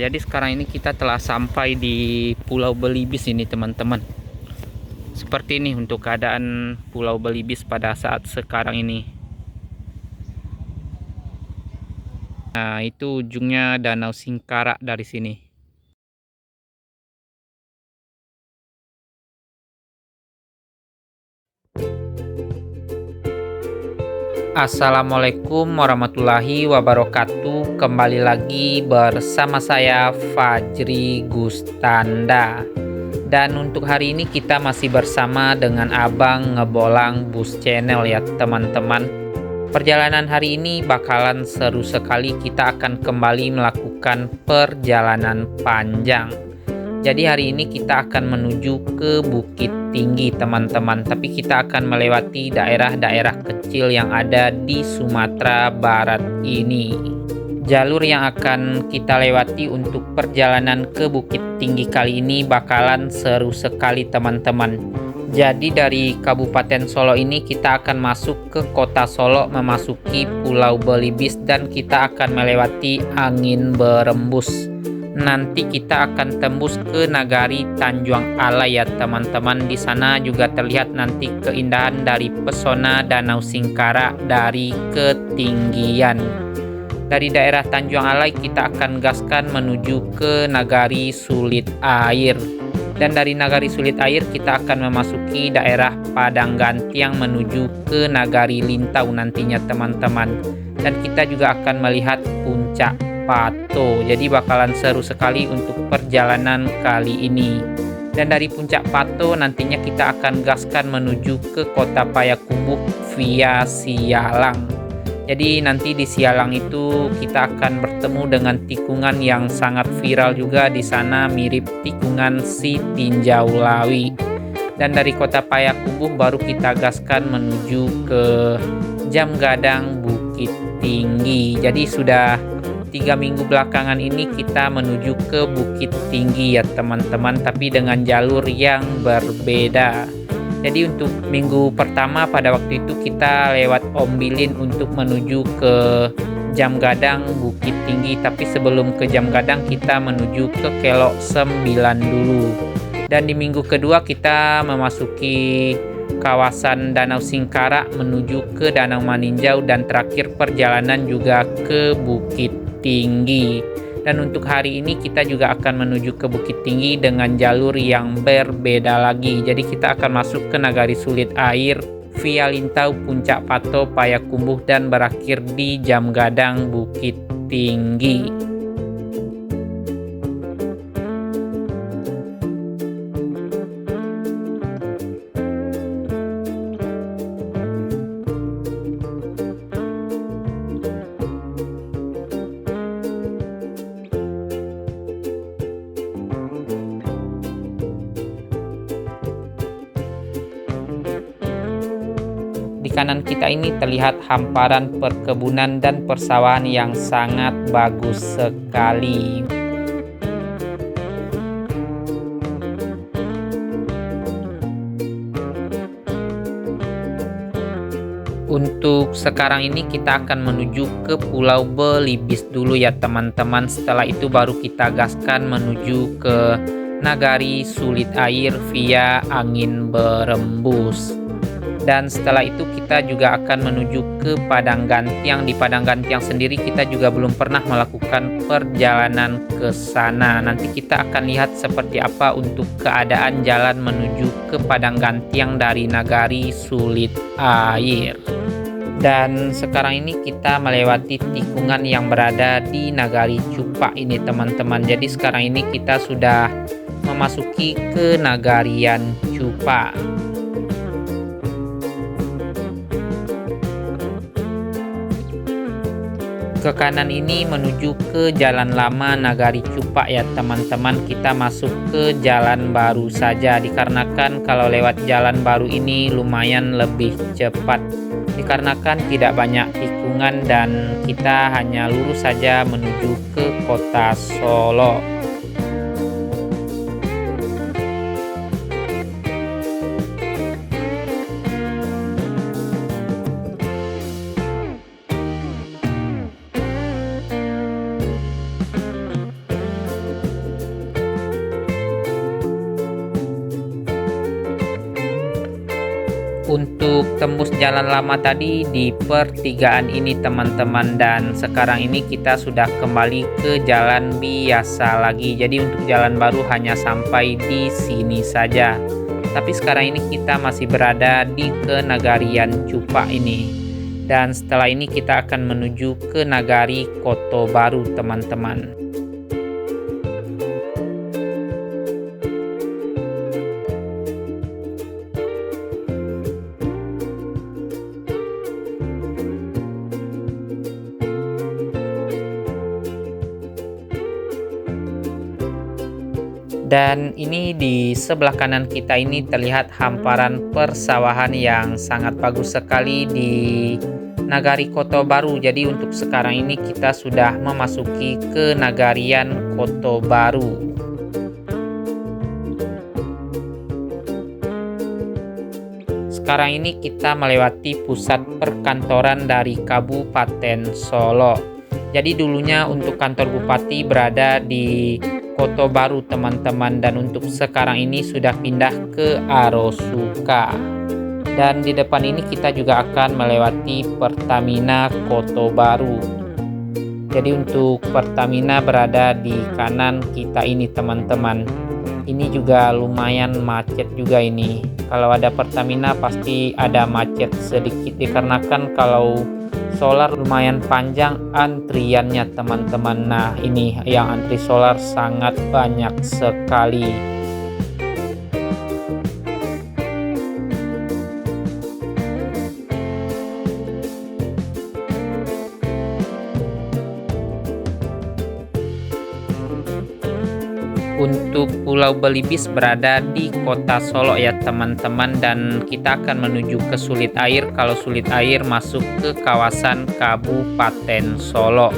Jadi sekarang ini kita telah sampai di Pulau Belibis ini teman-teman. Seperti ini untuk keadaan Pulau Belibis pada saat sekarang ini. Nah, itu ujungnya Danau Singkarak dari sini. Assalamualaikum warahmatullahi wabarakatuh. Kembali lagi bersama saya Fajri Gustanda. Dan untuk hari ini kita masih bersama dengan Abang Ngebolang Bus Channel ya teman-teman. Perjalanan hari ini bakalan seru sekali, kita akan kembali melakukan perjalanan panjang. Jadi hari ini kita akan menuju ke Bukit Tinggi teman-teman, tapi kita akan melewati daerah-daerah kecil yang ada di Sumatera Barat ini. Jalur yang akan kita lewati untuk perjalanan ke Bukit Tinggi kali ini bakalan seru sekali teman-teman. Jadi dari Kabupaten Solo ini kita akan masuk ke Kota Solo, memasuki Pulau Belibis, dan kita akan melewati angin berembus. Nanti kita akan tembus ke Nagari Tanjung Alai ya teman-teman. Di sana juga terlihat nanti keindahan dari pesona Danau Singkarak dari ketinggian. Dari daerah Tanjung Alai kita akan gaskan menuju ke Nagari Sulit Air. Dan dari Nagari Sulit Air kita akan memasuki daerah Padang Gantiang menuju ke Nagari Lintau nantinya teman-teman. Dan kita juga akan melihat puncak Pato. Jadi bakalan seru sekali untuk perjalanan kali ini. Dan dari puncak Pato nantinya kita akan gaskan menuju ke Kota Payakumbuh via Sialang. Jadi nanti di Sialang itu kita akan bertemu dengan tikungan yang sangat viral juga di sana, mirip tikungan si Tinjau Lawi. Dan dari Kota Payakumbuh baru kita gaskan menuju ke Jamgadang Bukit Tinggi. Jadi sudah 3 minggu belakangan ini kita menuju ke Bukit Tinggi ya teman-teman, tapi dengan jalur yang berbeda. Jadi untuk minggu pertama pada waktu itu kita lewat Ombilin untuk menuju ke Jamgadang Bukit Tinggi, tapi sebelum ke Jamgadang kita menuju ke Kelok 9 dulu. Dan di minggu kedua kita memasuki kawasan Danau Singkarak menuju ke Danau Maninjau, dan terakhir perjalanan juga ke Bukit Tinggi. Dan untuk hari ini kita juga akan menuju ke Bukit Tinggi dengan jalur yang berbeda lagi. Jadi kita akan masuk ke Nagari Sulit Air via Lintau, Puncak Pato, Payakumbuh, dan berakhir di Jamgadang Bukit Tinggi. Di kanan kita ini terlihat hamparan perkebunan dan persawahan yang sangat bagus sekali. Untuk sekarang ini kita akan menuju ke Pulau Belibis dulu ya teman-teman. Setelah itu baru kita gaskan menuju ke Nagari Sulit Air via angin berembus. Dan setelah itu kita juga akan menuju ke Padang Gantiang. Di Padang Gantiang sendiri kita juga belum pernah melakukan perjalanan ke sana. Nanti kita akan lihat seperti apa untuk keadaan jalan menuju ke Padang Gantiang dari Nagari Sulit Air. Dan sekarang ini kita melewati tikungan yang berada di Nagari Cupak ini teman-teman. Jadi sekarang ini kita sudah memasuki ke Nagarian Cupak. Ke kanan ini menuju ke Jalan Lama Nagari Cupak ya teman-teman. Kita masuk ke jalan baru saja, dikarenakan kalau lewat jalan baru ini lumayan lebih cepat, dikarenakan tidak banyak tikungan dan kita hanya lurus saja menuju ke Kota Solo. untuk tembus jalan lama tadi di pertigaan ini teman-teman, dan sekarang ini kita sudah kembali ke jalan biasa lagi. Jadi untuk jalan baru hanya sampai di sini saja. Tapi sekarang ini kita masih berada di Kenagarian Cupa ini. Dan setelah ini kita akan menuju ke Nagari Koto Baru teman-teman. Dan ini di sebelah kanan kita ini terlihat hamparan persawahan yang sangat bagus sekali di Nagari Koto Baru. Jadi untuk sekarang ini kita sudah memasuki ke Nagarian Koto Baru. Sekarang ini kita melewati pusat perkantoran dari Kabupaten Solo. Jadi dulunya untuk kantor bupati berada di Koto Baru teman-teman, dan untuk sekarang ini sudah pindah ke Arosuka. Dan di depan ini kita juga akan melewati Pertamina Koto Baru. Jadi untuk Pertamina berada di kanan kita ini teman-teman. Ini juga lumayan macet juga ini. Kalau ada Pertamina pasti ada macet sedikit, dikarenakan kalau solar lumayan panjang antriannya teman-teman. Nah ini yang antri solar sangat banyak sekali. Untuk Pulau Belibis berada di kota Solo ya teman-teman, dan kita akan menuju ke Sulit Air. Kalau Sulit Air masuk ke kawasan Kabupaten Solo.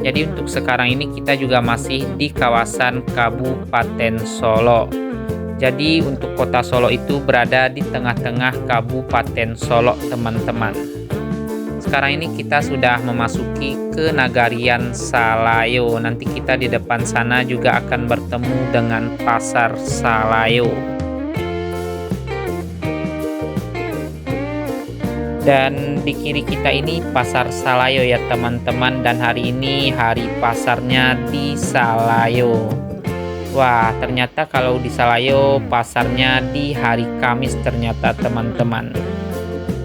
Jadi untuk sekarang ini kita juga masih di kawasan Kabupaten Solo. Jadi untuk kota Solo itu berada di tengah-tengah Kabupaten Solo teman-teman. Sekarang ini kita sudah memasuki ke Nagarian Salayo. Nanti kita di depan sana juga akan bertemu dengan Pasar Salayo. Dan di kiri kita ini Pasar Salayo ya teman-teman, dan hari ini hari pasarnya di Salayo. Wah, ternyata kalau di Salayo pasarnya di hari Kamis ternyata teman-teman.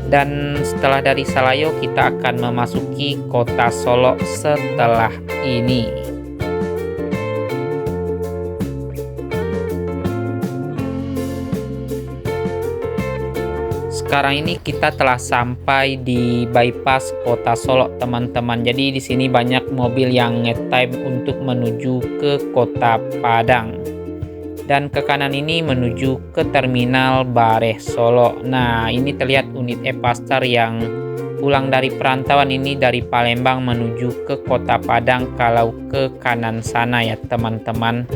Dan setelah dari Salayo kita akan memasuki kota Solo setelah ini. Sekarang ini kita telah sampai di bypass kota Solo teman-teman. Jadi di sini banyak mobil yang ngetime untuk menuju ke kota Padang. Dan ke kanan ini menuju ke terminal Bareh Solo. Nah ini terlihat unit E-Pastar yang pulang dari perantauan ini dari Palembang menuju ke kota Padang kalau ke kanan sana ya teman-teman.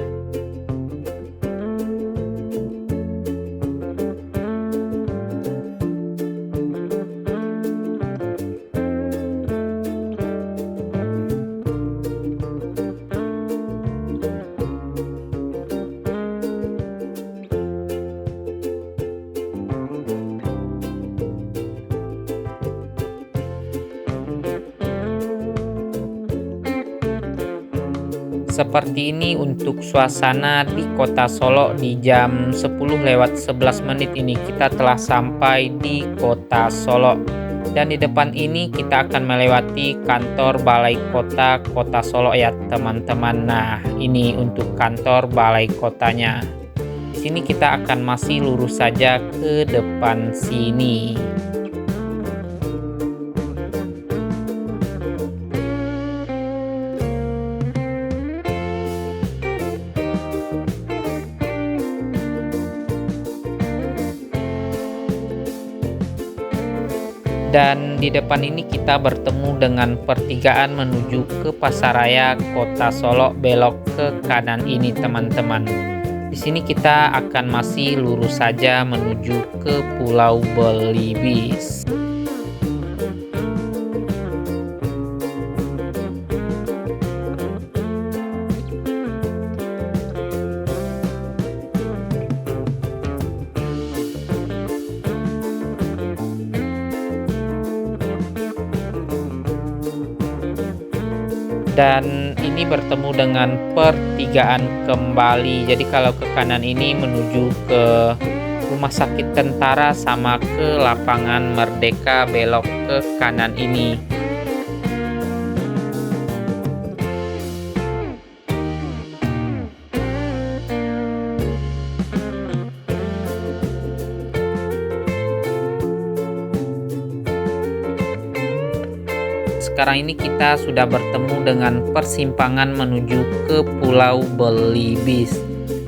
Seperti ini untuk suasana di kota Solo di jam 10:11 ini kita telah sampai di kota Solo. Dan di depan ini kita akan melewati kantor Balai Kota Kota Solo ya teman-teman. Nah ini untuk kantor Balai Kotanya. Di sini kita akan masih lurus saja ke depan sini. Dan di depan ini kita bertemu dengan pertigaan menuju ke Pasaraya Kota Solo, belok ke kanan ini teman-teman. Di sini kita akan masih lurus saja menuju ke Pulau Belibis. Dan ini bertemu dengan pertigaan kembali. Jadi kalau ke kanan ini menuju ke Rumah Sakit Tentara, sama ke Lapangan Merdeka belok ke kanan ini. Sekarang ini kita sudah bertemu dengan persimpangan menuju ke Pulau Belibis.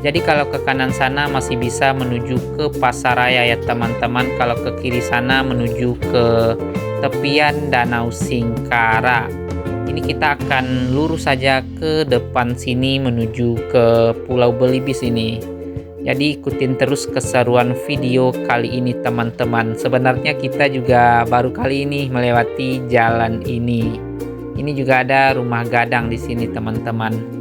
Jadi kalau ke kanan sana masih bisa menuju ke Pasaraya ya teman-teman. Kalau ke kiri sana menuju ke tepian Danau Singkara. Ini kita akan lurus saja ke depan sini menuju ke Pulau Belibis ini. Jadi ikutin terus keseruan video kali ini teman-teman. Sebenarnya kita juga baru kali ini melewati jalan ini. Ini juga ada rumah gadang di sini teman-teman.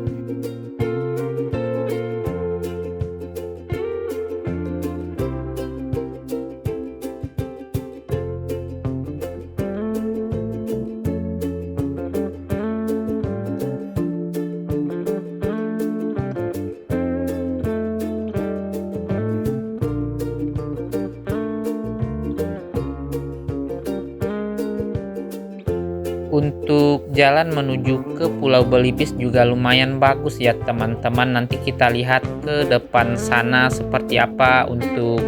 Untuk jalan menuju ke Pulau Belibis juga lumayan bagus ya teman-teman. Nanti kita lihat ke depan sana seperti apa untuk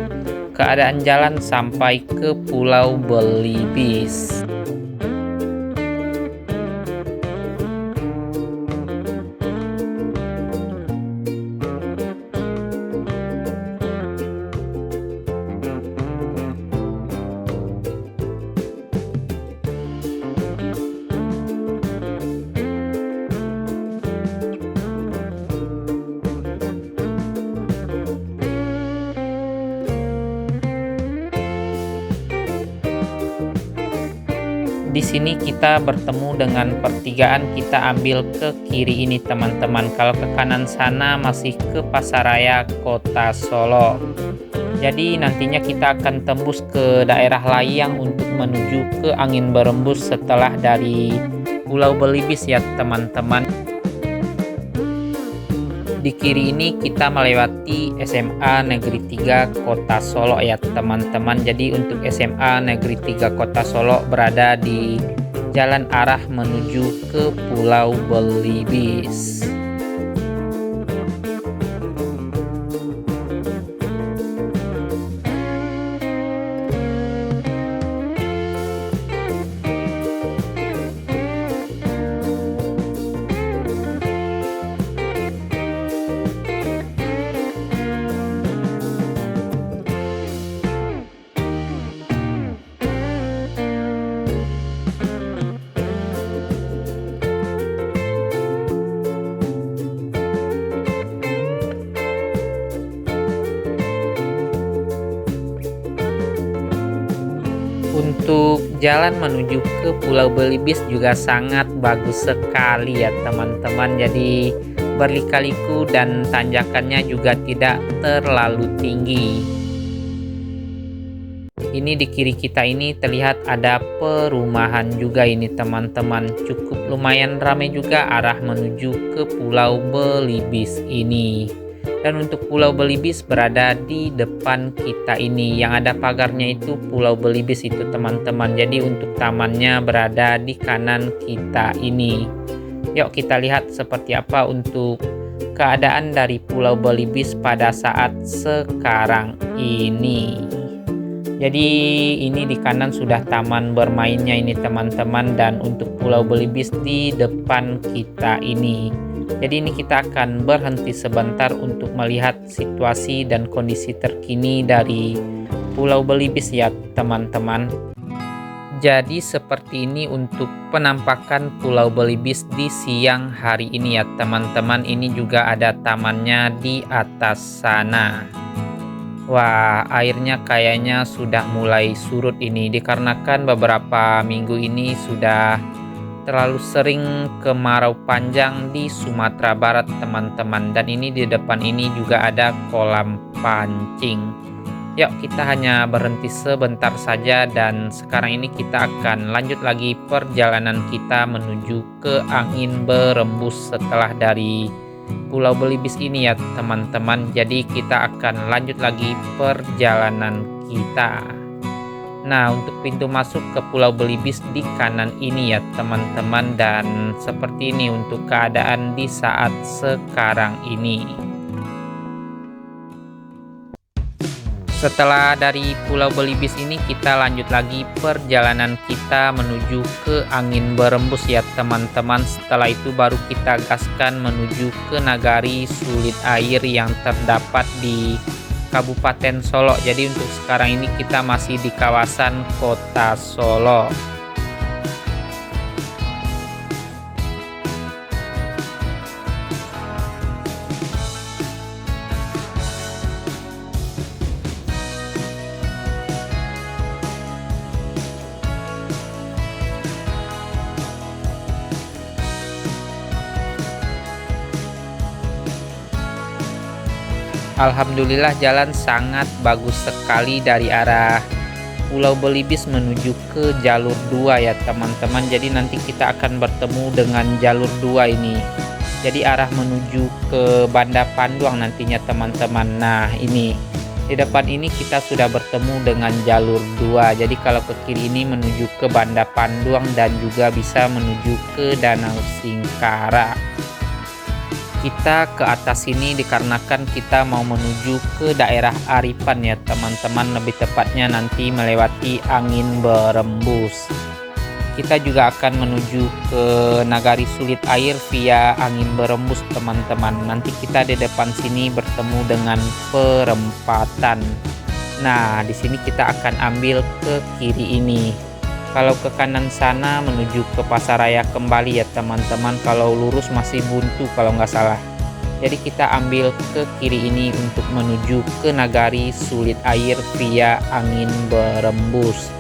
keadaan jalan sampai ke Pulau Belibis. Di sini kita bertemu dengan pertigaan, kita ambil ke kiri ini teman-teman. Kalau ke kanan sana masih ke Pasaraya Kota Solo. Jadi nantinya kita akan tembus ke daerah Layang untuk menuju ke Angin Berembus setelah dari Pulau Belibis ya teman-teman. Di kiri ini kita melewati SMA Negeri 3 Kota Solo ya teman-teman. Jadi untuk SMA Negeri 3 Kota Solo berada di jalan arah menuju ke Pulau Belibis. Untuk jalan menuju ke Pulau Belibis juga sangat bagus sekali ya teman-teman. Jadi berliku-liku dan tanjakannya juga tidak terlalu tinggi. Ini di kiri kita ini terlihat ada perumahan juga ini teman-teman. Cukup lumayan ramai juga arah menuju ke Pulau Belibis ini. Dan untuk Pulau Belibis berada di depan kita ini. Yang ada pagarnya itu Pulau Belibis itu teman-teman. Jadi untuk tamannya berada di kanan kita ini. Yuk kita lihat seperti apa untuk keadaan dari Pulau Belibis pada saat sekarang ini. Jadi ini di kanan sudah taman bermainnya ini teman-teman. Dan untuk Pulau Belibis di depan kita ini. Jadi ini kita akan berhenti sebentar untuk melihat situasi dan kondisi terkini dari Pulau Belibis ya teman-teman. Jadi seperti ini untuk penampakan Pulau Belibis di siang hari ini ya teman-teman. Ini juga ada tamannya di atas sana. Wah, airnya kayaknya sudah mulai surut ini dikarenakan beberapa minggu ini sudah terlalu sering kemarau panjang di Sumatera Barat teman-teman. Dan ini di depan ini juga ada kolam pancing. Yuk, kita hanya berhenti sebentar saja dan sekarang ini kita akan lanjut lagi perjalanan kita menuju ke angin berembus setelah dari Pulau Belibis ini ya teman-teman. Jadi kita akan lanjut lagi perjalanan kita. Nah, untuk pintu masuk ke Pulau Belibis di kanan ini ya teman-teman, dan seperti ini untuk keadaan di saat sekarang ini. Setelah dari Pulau Belibis ini kita lanjut lagi perjalanan kita menuju ke angin berembus ya teman-teman. Setelah itu baru kita gaskan menuju ke nagari sulit air yang terdapat di Kabupaten Solo. Jadi untuk sekarang ini kita masih di kawasan Kota Solo. Alhamdulillah jalan sangat bagus sekali dari arah Pulau Belibis menuju ke jalur 2 ya teman-teman. Jadi nanti kita akan bertemu dengan jalur 2 ini. Jadi arah menuju ke Banda Panduang nantinya teman-teman. Nah, ini di depan ini kita sudah bertemu dengan jalur 2. Jadi kalau ke kiri ini menuju ke Banda Panduang dan juga bisa menuju ke Danau Singkara. Kita ke atas sini dikarenakan kita mau menuju ke daerah Aripan ya teman-teman, lebih tepatnya nanti melewati angin berembus. Kita juga akan menuju ke nagari sulit air via angin berembus teman-teman. Nanti kita di depan sini bertemu dengan perempatan. Nah, di sini kita akan ambil ke kiri ini. Kalau ke kanan sana menuju ke Pasaraya kembali ya teman-teman. Kalau lurus masih buntu kalau nggak salah. Jadi kita ambil ke kiri ini untuk menuju ke nagari sulit air via angin berembus.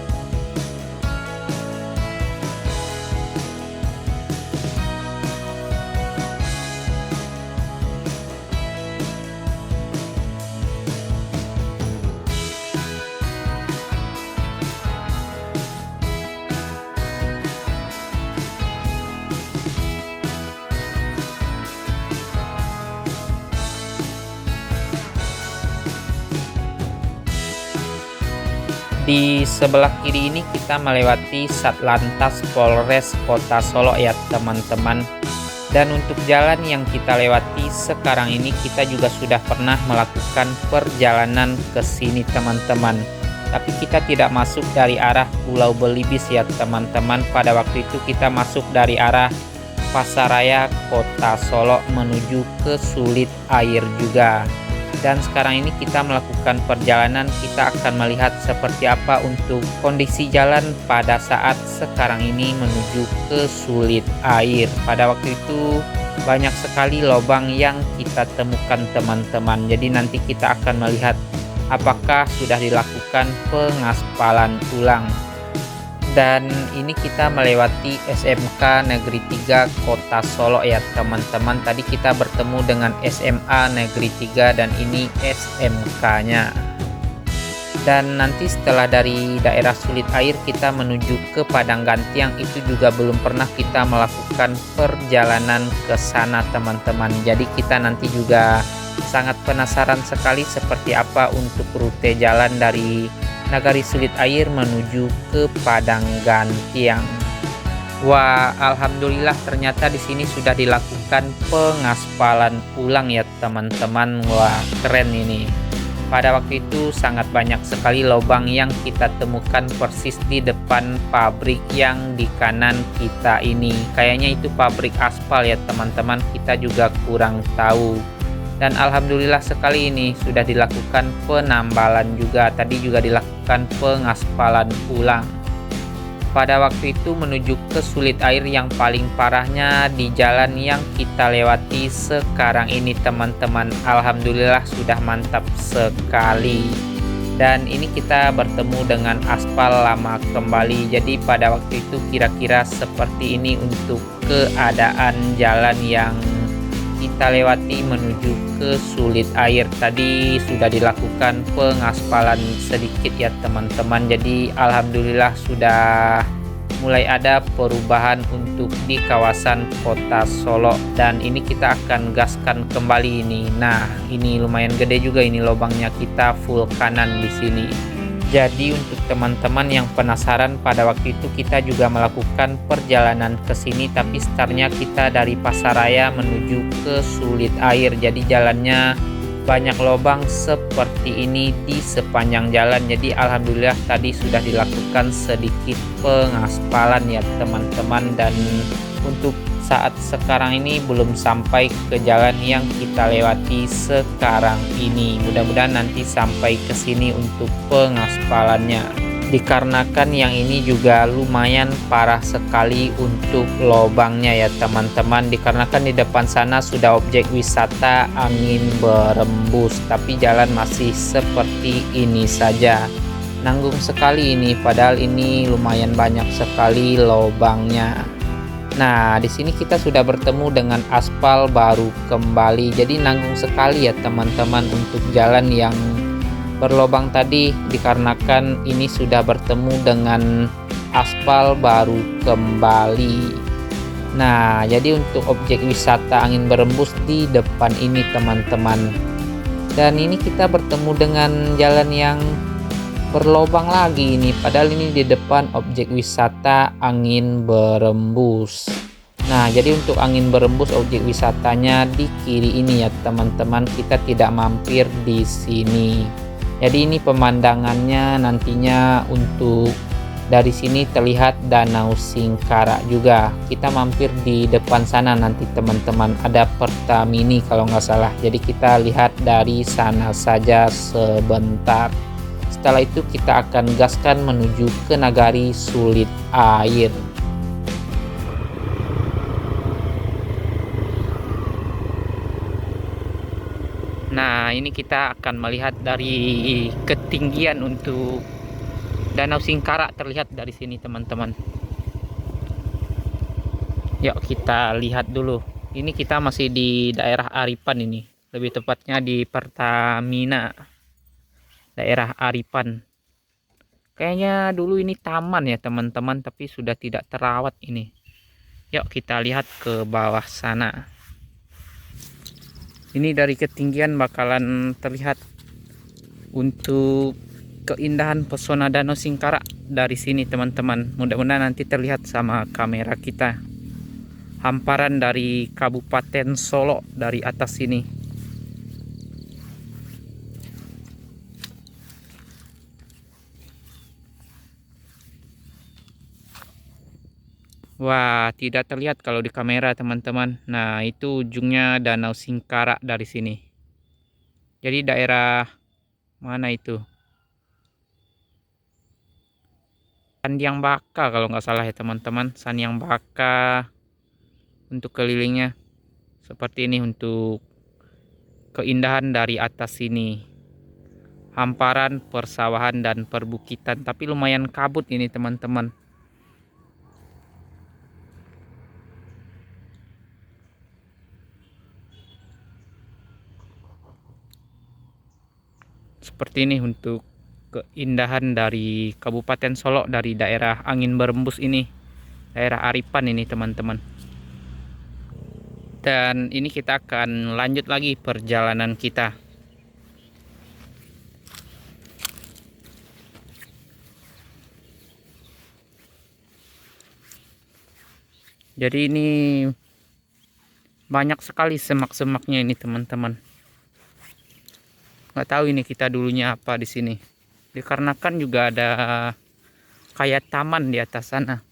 Di sebelah kiri ini kita melewati Satlantas Polres Kota Solo ya teman-teman. Dan untuk jalan yang kita lewati sekarang ini kita juga sudah pernah melakukan perjalanan ke sini teman-teman. Tapi kita tidak masuk dari arah Pulau Belibis ya teman-teman. Pada waktu itu kita masuk dari arah Pasaraya Kota Solo menuju ke sulit air juga. Dan sekarang ini kita melakukan perjalanan, kita akan melihat seperti apa untuk kondisi jalan pada saat sekarang ini menuju ke sulit air. Pada waktu itu banyak sekali lubang yang kita temukan teman-teman. Jadi nanti kita akan melihat apakah sudah dilakukan pengaspalan ulang. Dan ini kita melewati SMK Negeri 3 Kota Solo ya teman-teman. Tadi kita bertemu dengan SMA Negeri 3 dan ini SMK-nya. Dan nanti setelah dari daerah sulit air kita menuju ke Padang Gantiang, itu juga belum pernah kita melakukan perjalanan ke sana teman-teman. Jadi kita nanti juga sangat penasaran sekali seperti apa untuk rute jalan dari nagari sulit air menuju ke Padang Gantiang. Wah, alhamdulillah ternyata di sini sudah dilakukan pengaspalan ulang ya teman-teman. Wah, keren ini. Pada waktu itu sangat banyak sekali lubang yang kita temukan persis di depan pabrik yang di kanan kita ini. Kayaknya itu pabrik aspal ya teman-teman, kita juga kurang tahu. Dan alhamdulillah sekali ini sudah dilakukan penambalan juga. Tadi juga dilakukan pengaspalan ulang. Pada waktu itu menuju ke sulit air yang paling parahnya di jalan yang kita lewati sekarang ini teman-teman. Alhamdulillah sudah mantap sekali. Dan ini kita bertemu dengan aspal lama kembali. Jadi pada waktu itu kira-kira seperti ini untuk keadaan jalan yang kita lewati menuju ke sulit air. Tadi sudah dilakukan pengaspalan sedikit ya teman-teman. Jadi alhamdulillah sudah mulai ada perubahan untuk di kawasan kota Solo, dan ini kita akan gaskan kembali ini. Nah, ini lumayan gede juga ini lubangnya, kita full kanan di sini. Jadi untuk teman-teman yang penasaran, pada waktu itu kita juga melakukan perjalanan ke sini, tapi startnya kita dari Pasaraya menuju ke Sulit Air. Jadi jalannya banyak lubang seperti ini di sepanjang jalan. Jadi alhamdulillah tadi sudah dilakukan sedikit pengaspalan ya teman-teman, dan untuk saat sekarang ini belum sampai ke jalan yang kita lewati sekarang ini. Mudah-mudahan nanti sampai ke sini untuk pengaspalannya, dikarenakan yang ini juga lumayan parah sekali untuk lubangnya ya teman-teman, dikarenakan di depan sana sudah objek wisata angin berembus, tapi jalan masih seperti ini saja. Nanggung sekali ini, padahal ini lumayan banyak sekali lubangnya. Nah, di sini kita sudah bertemu dengan aspal baru kembali. Jadi nanggung sekali ya teman-teman untuk jalan yang berlobang tadi, dikarenakan ini sudah bertemu dengan aspal baru kembali. Nah, jadi untuk objek wisata angin berembus di depan ini teman-teman. Dan ini kita bertemu dengan jalan yang berlobang lagi ini, padahal ini di depan objek wisata angin berembus. Nah, jadi untuk angin berembus objek wisatanya di kiri ini ya teman-teman, kita tidak mampir di sini. Jadi ini pemandangannya nantinya untuk dari sini terlihat Danau Singkara juga. Kita mampir di depan sana nanti teman-teman, ada Pertamini kalau nggak salah. Jadi kita lihat dari sana saja sebentar. Setelah itu kita akan gaskan menuju ke Nagari Sulit Air. Nah, ini kita akan melihat dari ketinggian untuk Danau Singkara, terlihat dari sini teman-teman. Yuk kita lihat dulu. Ini kita masih di daerah Aripan ini, lebih tepatnya di Pertamina. Daerah Aripan. Kayaknya dulu ini taman ya teman-teman, tapi sudah tidak terawat ini. Yuk kita lihat ke bawah sana. Ini dari ketinggian bakalan terlihat untuk keindahan pesona Danau Singkara dari sini teman-teman. Mudah-mudahan nanti terlihat sama kamera kita. Hamparan dari Kabupaten Solo dari atas sini. Wah, tidak terlihat kalau di kamera teman-teman. Nah, itu ujungnya Danau Singkara dari sini. Jadi daerah mana itu? Sandiang Baka kalau nggak salah ya teman-teman. Sandiang Baka untuk kelilingnya. Seperti ini untuk keindahan dari atas sini. Hamparan persawahan dan perbukitan. Tapi lumayan kabut ini teman-teman. Seperti ini untuk keindahan dari Kabupaten Solo, dari daerah angin berembus ini, daerah Aripan ini teman-teman. Dan ini kita akan lanjut lagi perjalanan kita. Jadi ini banyak sekali semak-semaknya ini teman-teman. Nggak tahu ini kita dulunya apa di sini. Dikarenakan juga ada kayak taman di atas sana.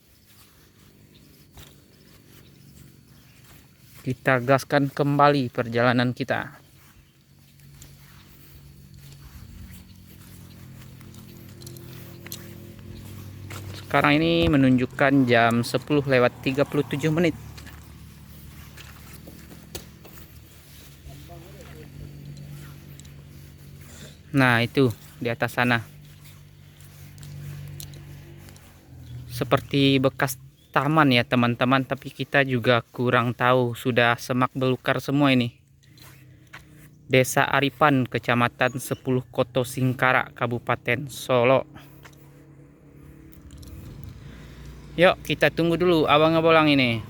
Kita gaskan kembali perjalanan kita. Sekarang ini menunjukkan jam 10:37. Nah, itu di atas sana. Seperti bekas taman ya teman-teman, tapi kita juga kurang tahu, sudah semak belukar semua ini. Desa Aripan, Kecamatan 10 Koto Singkara, Kabupaten Solo. Yuk kita tunggu dulu abang abolang ini.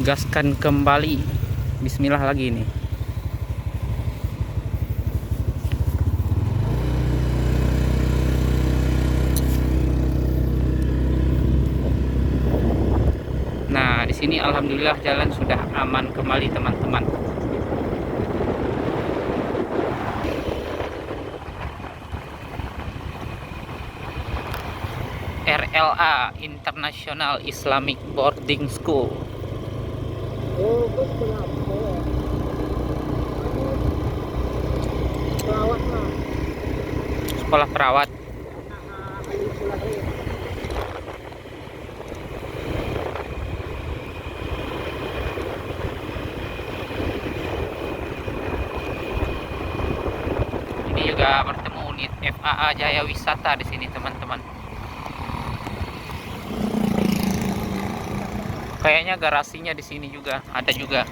Gaskan kembali. Bismillah lagi ini. Nah, di sini alhamdulillah jalan sudah aman kembali teman-teman. RLA International Islamic Boarding School. Sekolah perawat. Ini juga bertemu unit FAA Jaya Wisata di sini teman-teman. Kayaknya garasinya di sini juga ada juga.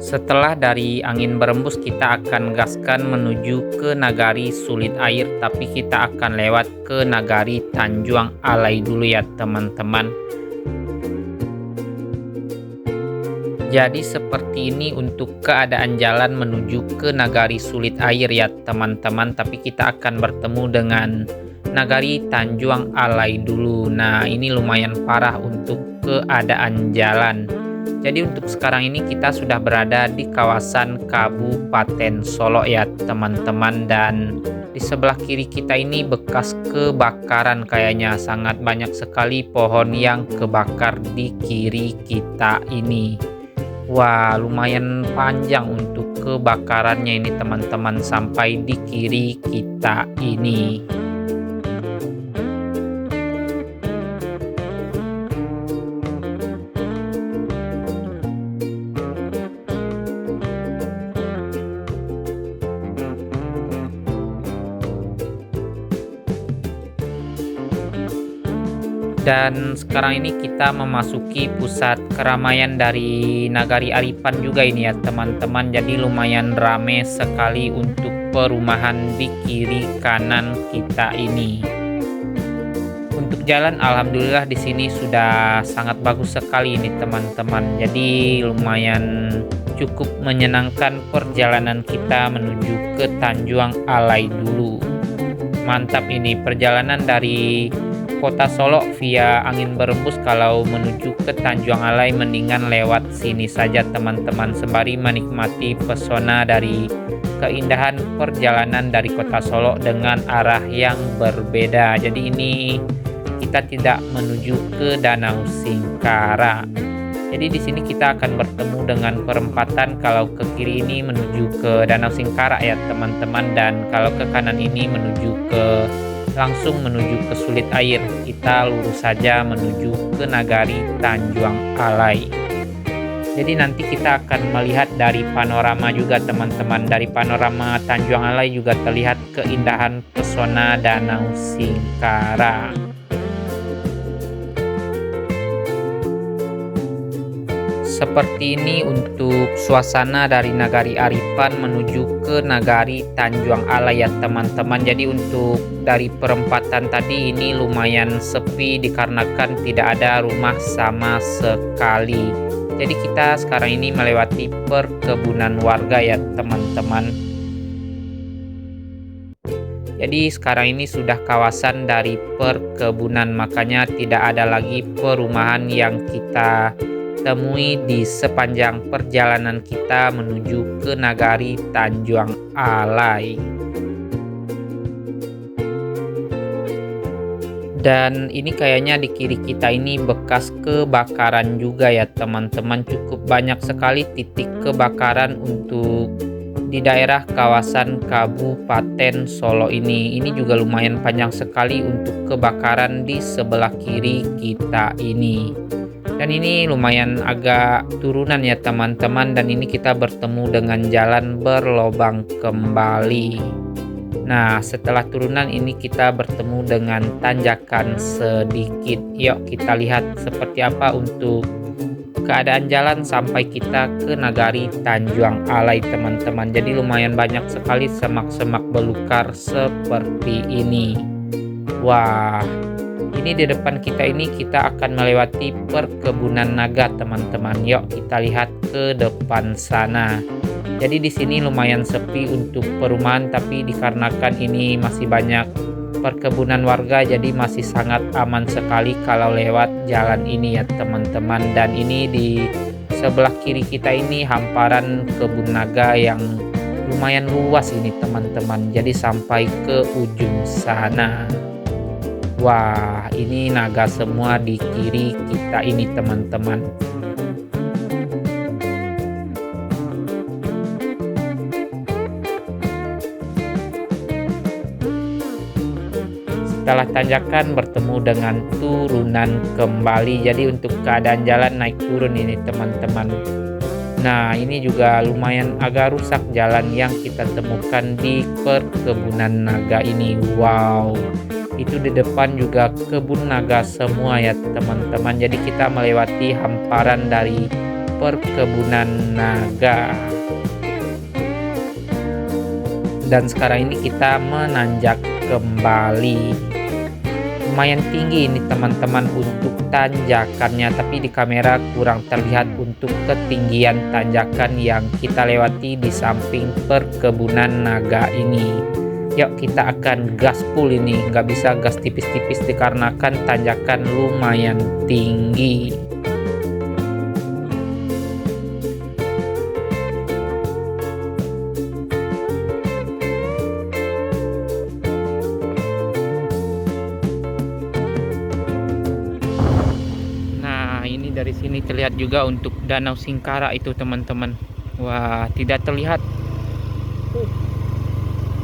Setelah dari Angin Berembus, kita akan gaskan menuju ke Nagari Sulit Air, tapi kita akan lewat ke Nagari Tanjung Alai dulu ya teman-teman. Jadi seperti ini untuk keadaan jalan menuju ke Nagari Sulit Air ya teman-teman, tapi kita akan bertemu dengan Nagari Tanjung Alai dulu. Nah, ini lumayan parah untuk keadaan jalan. Jadi untuk sekarang ini kita sudah berada di kawasan Kabupaten Solo ya teman-teman, dan di sebelah kiri kita ini bekas kebakaran, kayaknya sangat banyak sekali pohon yang kebakar di kiri kita ini. Wah, lumayan panjang untuk kebakarannya ini teman-teman, sampai di kiri kita ini. Dan sekarang ini kita memasuki pusat keramaian dari Nagari Aripan juga ini ya teman-teman. Jadi lumayan ramai sekali untuk perumahan di kiri kanan kita ini. Untuk jalan alhamdulillah di sini sudah sangat bagus sekali ini teman-teman. Jadi lumayan cukup menyenangkan perjalanan kita menuju ke Tanjung Alai dulu. Mantap ini perjalanan dari Kota Solo via Angin Berembus. Kalau menuju ke Tanjung Alai mendingan lewat sini saja teman-teman, sembari menikmati pesona dari keindahan perjalanan dari Kota Solo dengan arah yang berbeda. Jadi ini kita tidak menuju ke Danau Singkara. Jadi di sini kita akan bertemu dengan perempatan. Kalau ke kiri ini menuju ke Danau Singkara ya teman-teman, dan kalau ke kanan ini langsung menuju ke Sulit Air. Kita lurus saja menuju ke Nagari Tanjung Alai. Jadi nanti kita akan melihat dari panorama juga teman-teman. Dari panorama Tanjung Alai juga terlihat keindahan pesona Danau Singkara. Seperti ini untuk suasana dari Nagari Aripan menuju ke Nagari Tanjung Alai ya teman-teman. Jadi untuk dari perempatan tadi ini lumayan sepi dikarenakan tidak ada rumah sama sekali. Jadi kita sekarang ini melewati perkebunan warga ya teman-teman. Jadi sekarang ini sudah kawasan dari perkebunan, makanya tidak ada lagi perumahan yang kita temui di sepanjang perjalanan kita menuju ke Nagari Tanjung Alai. Dan ini kayaknya di kiri kita ini bekas kebakaran juga ya teman-teman. Cukup banyak sekali titik kebakaran untuk di daerah kawasan Kabupaten Solo ini. Ini juga lumayan panjang sekali untuk kebakaran di sebelah kiri kita ini. Dan ini lumayan agak turunan ya teman-teman, dan ini kita bertemu dengan jalan berlobang kembali. Nah, setelah turunan ini kita bertemu dengan tanjakan sedikit. Yuk kita lihat seperti apa untuk keadaan jalan sampai kita ke Nagari Tanjung Alai teman-teman. Jadi lumayan banyak sekali semak-semak belukar seperti ini. Wah, ini di depan kita ini kita akan melewati perkebunan naga teman-teman. Yuk kita lihat ke depan sana. Jadi di sini lumayan sepi untuk perumahan, tapi dikarenakan ini masih banyak perkebunan warga, jadi masih sangat aman sekali kalau lewat jalan ini ya teman-teman. Dan ini di sebelah kiri kita ini hamparan kebun naga yang lumayan luas ini teman-teman. Jadi sampai ke ujung sana. Wah, ini naga semua di kiri kita ini teman-teman. Setelah tanjakan bertemu dengan turunan kembali. Jadi untuk keadaan jalan naik turun ini teman-teman. Nah, ini juga lumayan agak rusak jalan yang kita temukan di perkebunan naga ini. Wow, itu di depan juga kebun naga semua ya teman-teman. Jadi kita melewati hamparan dari perkebunan naga. Dan sekarang ini kita menanjak kembali. Lumayan tinggi ini teman-teman untuk tanjakannya, tapi di kamera kurang terlihat untuk ketinggian tanjakan yang kita lewati di samping perkebunan naga ini. Yuk kita akan gaspol ini, nggak bisa gas tipis-tipis dikarenakan tanjakan lumayan tinggi. Ini dari sini terlihat juga untuk Danau Singkara itu teman-teman. Wah, tidak terlihat,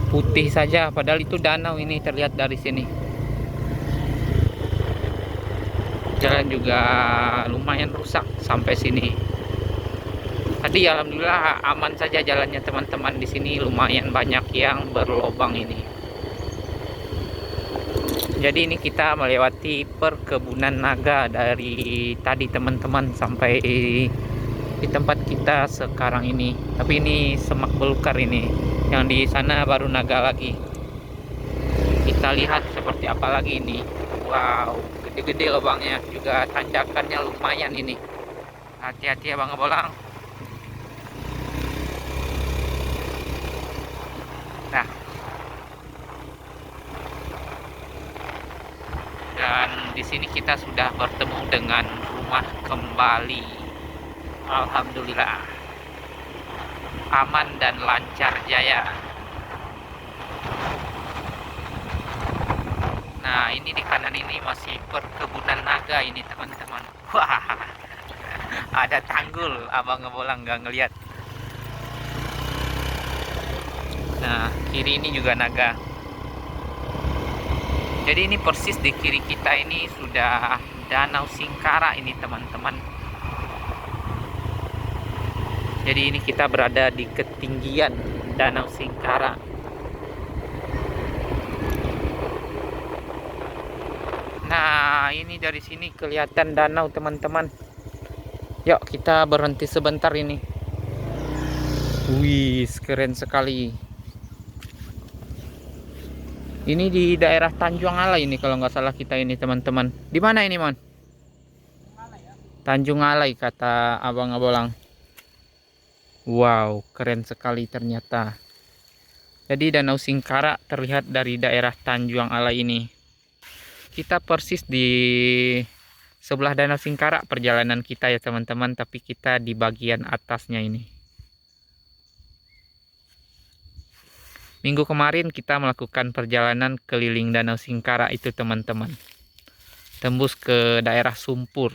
putih saja, padahal itu danau. Ini terlihat dari sini. Jalan juga lumayan rusak sampai sini. Tadi alhamdulillah aman saja jalannya teman-teman. Di sini lumayan banyak yang berlobang ini. Jadi ini kita melewati perkebunan naga dari tadi teman-teman sampai di tempat kita sekarang ini. Tapi ini semak belukar ini. Yang di sana baru naga lagi. Kita lihat seperti apa lagi ini. Wow, gede-gede lubangnya, juga tanjakannya lumayan ini. Hati-hati ya Bang Bolang. Nah, dan di sini kita sudah bertemu dengan rumah kembali. Alhamdulillah aman dan lancar jaya. Nah, ini di kanan ini masih perkebunan naga ini teman-teman. Wah, ada tanggul, Abang Ngebolang nggak ngeliat. Nah, kiri ini juga naga. Jadi ini persis di kiri kita ini sudah Danau Singkara ini teman-teman. Jadi ini kita berada di ketinggian Danau Singkara. Nah, ini dari sini kelihatan danau teman-teman. Yuk kita berhenti sebentar ini. Wih, keren sekali. Ini di daerah Tanjung Alai ini kalau nggak salah kita ini teman-teman. Di mana ini Mon? Tanjung Alai kata Abang Abolang. Wow, keren sekali ternyata. Jadi Danau Singkara terlihat dari daerah Tanjung Alai ini. Kita persis di sebelah Danau Singkara perjalanan kita ya teman-teman, tapi kita di bagian atasnya ini. Minggu kemarin kita melakukan perjalanan keliling Danau Singkara itu teman-teman. Tembus ke daerah Sumpur.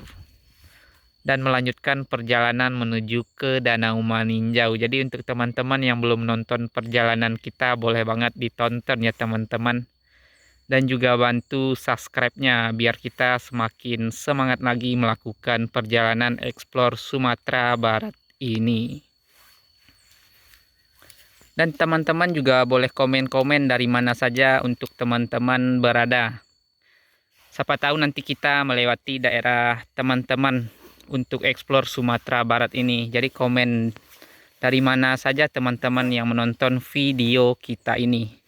Dan melanjutkan perjalanan menuju ke Danau Maninjau. Jadi untuk teman-teman yang belum nonton perjalanan kita, boleh banget ditonton ya teman-teman. dan juga bantu subscribe-nya biar kita semakin semangat lagi melakukan perjalanan eksplor Sumatera Barat ini. Dan teman-teman juga boleh komen-komen dari mana saja untuk teman-teman berada. Siapa tahu nanti kita melewati daerah teman-teman untuk eksplor Sumatera Barat ini. Jadi komen dari mana saja teman-teman yang menonton video kita ini.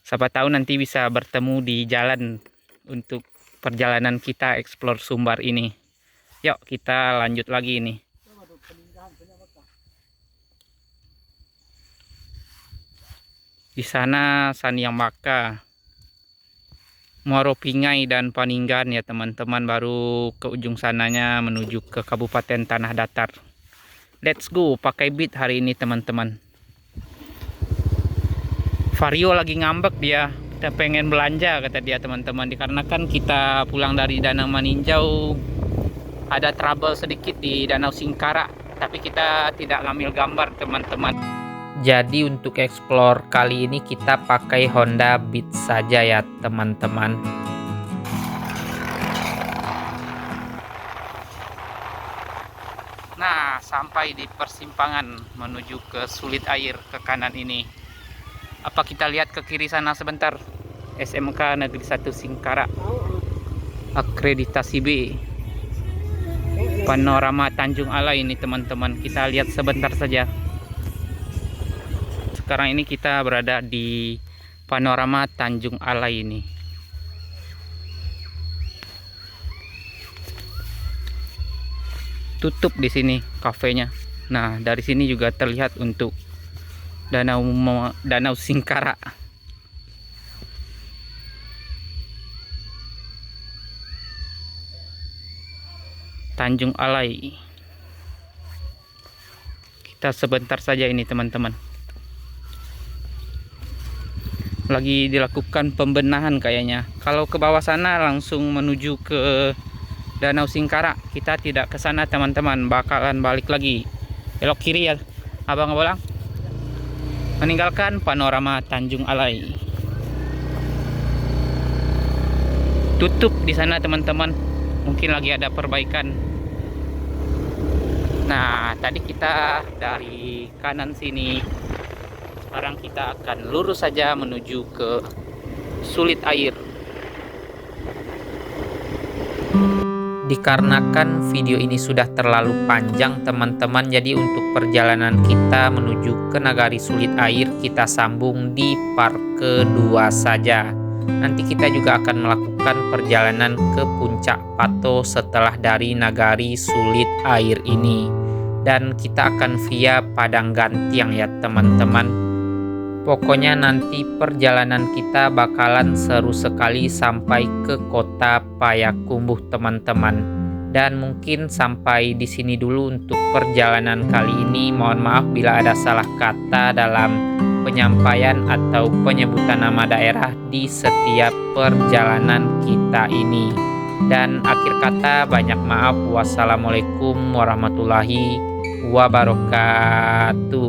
Siapa tahu nanti bisa bertemu di jalan untuk perjalanan kita eksplor Sumbar ini. Yuk kita lanjut lagi ini. Di sana Saniang Maka, Muaro Pingai dan Paninggan ya teman-teman, baru ke ujung sananya menuju ke Kabupaten Tanah Datar. Let's go, pakai beat hari ini teman-teman. Vario lagi ngambek dia, kita pengen belanja kata dia teman-teman. Dikarenakan kita pulang dari Danau Maninjau, ada trouble sedikit di Danau Singkara, tapi kita tidak ngambil gambar teman-teman. Jadi untuk explore kali ini kita pakai Honda Beat saja ya teman-teman. Nah, sampai di persimpangan menuju ke Sulit Air ke kanan ini. Apa kita lihat ke kiri sana sebentar? SMK Negeri 1 Singkara, akreditasi B, panorama Tanjung Alai ini teman-teman. Kita lihat sebentar saja. Sekarang ini kita berada di panorama Tanjung Alai ini. Tutup di sini kafenya. Nah, dari sini juga terlihat untuk Danau Singkara. Tanjung Alai. Kita sebentar saja ini teman-teman. Lagi dilakukan pembenahan kayaknya. Kalau ke bawah sana langsung menuju ke Danau Singkara. Kita tidak ke sana teman-teman, bakalan balik lagi. Belok kiri ya, abang-abang. Meninggalkan panorama Tanjung Alai. Tutup di sana teman-teman. Mungkin lagi ada perbaikan. Nah, tadi kita dari kanan sini. Sekarang kita akan lurus saja menuju ke Sulit Air. Dikarenakan video ini sudah terlalu panjang teman-teman, jadi untuk perjalanan kita menuju ke Nagari Sulit Air kita sambung di part kedua saja. Nanti kita juga akan melakukan perjalanan ke Puncak Pato setelah dari Nagari Sulit Air ini, dan kita akan via Padang Gantiang ya teman-teman. Pokoknya nanti perjalanan kita bakalan seru sekali sampai ke kota Payakumbuh teman-teman. Dan mungkin sampai di sini dulu untuk perjalanan kali ini. Mohon maaf bila ada salah kata dalam penyampaian atau penyebutan nama daerah di setiap perjalanan kita ini. Dan akhir kata banyak maaf. Wassalamualaikum warahmatullahi wabarakatuh.